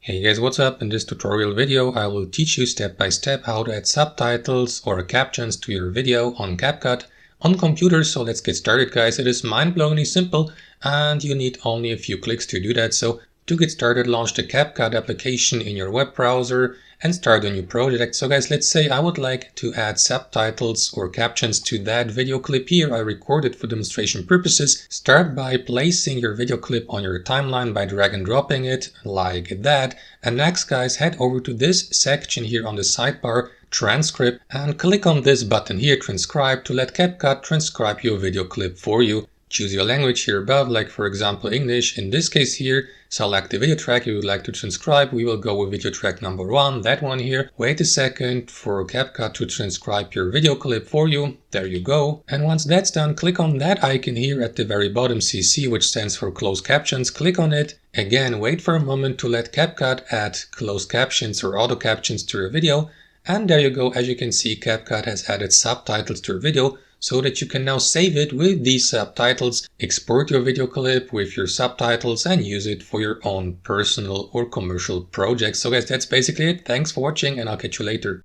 Hey guys, what's up? In this tutorial video I will teach you step by step how to add subtitles or captions to your video on CapCut on computers. So let's get started guys. It is mind-blowingly simple and you need only a few clicks to do that. So to get started, launch the CapCut application in your web browser and start a new project. So guys, let's say I would like to add subtitles or captions to that video clip here I recorded for demonstration purposes. Start by placing your video clip on your timeline by drag and dropping it like that. And next guys, head over to this section here on the sidebar, transcript, and click on this button here, transcribe, to let CapCut transcribe your video clip for you. Choose your language here above, like for example English. In this case here, select the video track you would like to transcribe. We will go with video track number 1, that one here. Wait a second for CapCut to transcribe your video clip for you. There you go. And once that's done, click on that icon here at the very bottom, CC, which stands for closed captions. Click on it. Again, wait for a moment to let CapCut add closed captions or auto captions to your video. And there you go. As you can see, CapCut has added subtitles to your video, so that you can now save it with these subtitles, export your video clip with your subtitles and use it for your own personal or commercial projects. So guys, that's basically it. Thanks for watching and I'll catch you later.